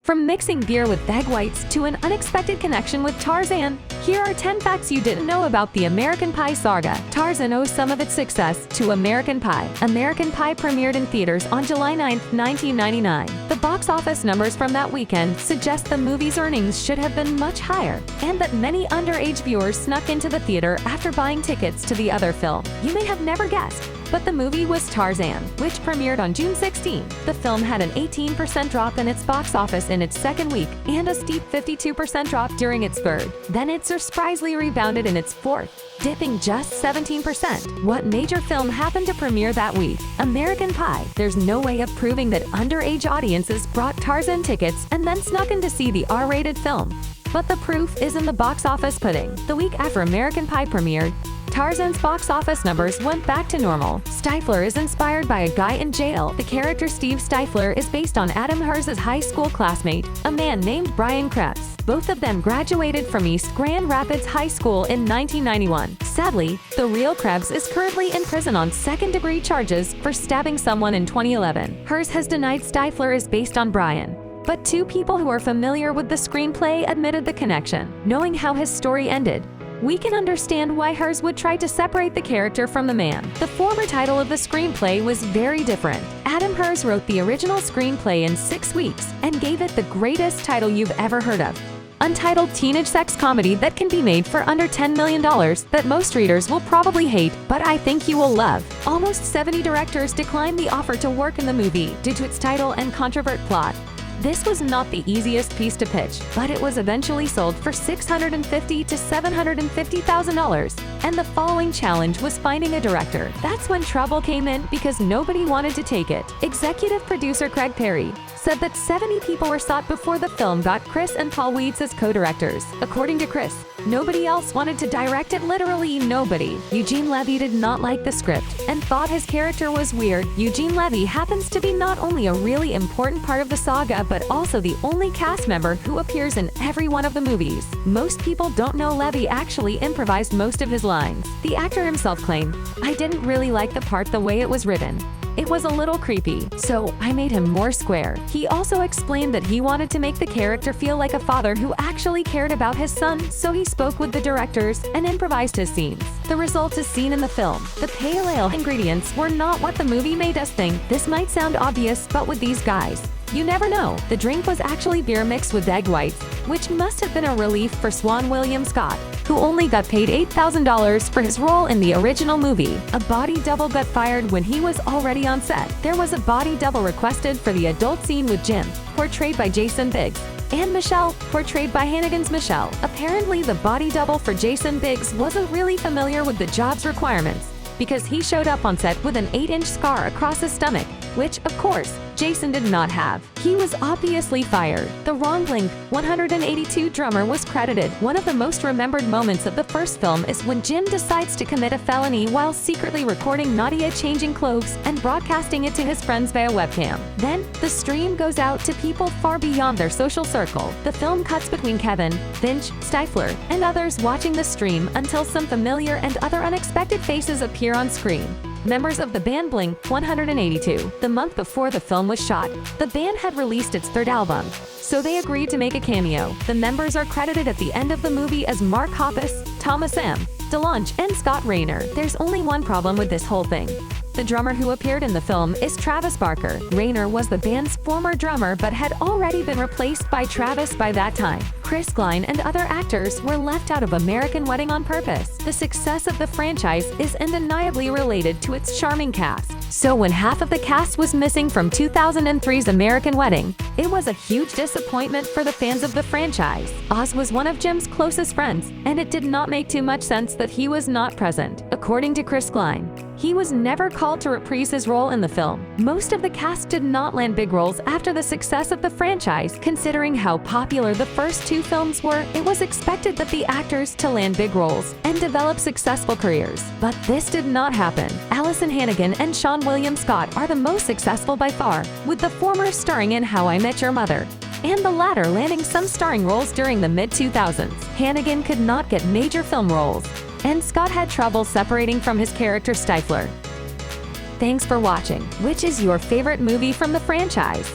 From mixing beer with egg whites to an unexpected connection with Tarzan, here are 10 facts you didn't know about the American Pie saga. Tarzan owes some of its success to American Pie. American Pie premiered in theaters on July 9, 1999. The box office numbers from that weekend suggest the movie's earnings should have been much higher, and that many underage viewers snuck into the theater after buying tickets to the other film. You may have never guessed, but the movie was Tarzan, which premiered on June 16. The film had an 18% drop in its box office in its second week and a steep 52% drop during its third. Then it surprisingly rebounded in its fourth, dipping just 17%. What major film happened to premiere that week? American Pie. There's no way of proving that underage audiences brought Tarzan tickets and then snuck in to see the R-rated film. But the proof is in the box office pudding. The week after American Pie premiered, Tarzan's box office numbers went back to normal. Stifler is inspired by a guy in jail. The character Steve Stifler is based on Adam Herz's high school classmate, a man named Brian Krebs. Both of them graduated from East Grand Rapids High School in 1991. Sadly, the real Krebs is currently in prison on second-degree charges for stabbing someone in 2011. Herz has denied Stifler is based on Brian, but two people who are familiar with the screenplay admitted the connection. Knowing how his story ended, we can understand why Herz would try to separate the character from the man. The former title of the screenplay was very different. Adam Herz wrote the original screenplay in 6 weeks and gave it the greatest title you've ever heard of: untitled teenage sex comedy that can be made for under $10 million that most readers will probably hate, but I think you will love. Almost 70 directors declined the offer to work in the movie due to its title and controversial plot. This was not the easiest piece to pitch, but it was eventually sold for $650,000 to $750,000. And the following challenge was finding a director. That's when trouble came in because nobody wanted to take it. Executive producer Craig Perry said that 70 people were sought before the film got Chris and Paul Weitz as co-directors. According to Chris, nobody else wanted to direct it, literally nobody. Eugene Levy did not like the script and thought his character was weird. Eugene Levy happens to be not only a really important part of the saga, but also the only cast member who appears in every one of the movies. Most people don't know Levy actually improvised most of his lines. The actor himself claimed, "I didn't really like the part the way it was written. It was a little creepy, so I made him more square." He also explained that he wanted to make the character feel like a father who actually cared about his son, so he spoke with the directors and improvised his scenes. The result is seen in the film. The pale ale ingredients were not what the movie made us think. This might sound obvious, but with these guys, you never know. The drink was actually beer mixed with egg whites, which must have been a relief for Swan William Scott, who only got paid $8,000 for his role in the original movie. A body double got fired when he was already on set. There was a body double requested for the adult scene with Jim, portrayed by Jason Biggs, and Michelle, portrayed by Hannigan's Michelle. Apparently, the body double for Jason Biggs wasn't really familiar with the job's requirements, because he showed up on set with an 8-inch scar across his stomach, which, of course, Jason did not have. He was obviously fired. The wrong Blink-182 drummer was credited. One of the most remembered moments of the first film is when Jim decides to commit a felony while secretly recording Nadia changing clothes and broadcasting it to his friends via webcam. Then, the stream goes out to people far beyond their social circle. The film cuts between Kevin, Finch, Stifler, and others watching the stream until some familiar and other unexpected faces appear on screen. Members of the band Blink-182. The month before the film was shot, the band had released its third album, so they agreed to make a cameo. The members are credited at the end of the movie as Mark Hoppus, Thomas M. DeLonge, and Scott Rayner. There's only one problem with this whole thing. The drummer who appeared in the film is Travis Barker. Rayner was the band's former drummer but had already been replaced by Travis by that time. Chris Klein and other actors were left out of American Wedding on purpose. The success of the franchise is undeniably related to its charming cast. So when half of the cast was missing from 2003's American Wedding, it was a huge disappointment for the fans of the franchise. Oz was one of Jim's closest friends, and it did not make too much sense that he was not present. According to Chris Klein, he was never called to reprise his role in the film. Most of the cast did not land big roles after the success of the franchise. Considering how popular the first two films were, it was expected that the actors to land big roles and develop successful careers. But this did not happen. Allison Hannigan and Sean William Scott are the most successful by far, with the former starring in How I Met Your Mother, and the latter landing some starring roles during the mid-2000s. Hannigan could not get major film roles, and Scott had trouble separating from his character Stifler. Thanks for watching. Which is your favorite movie from the franchise?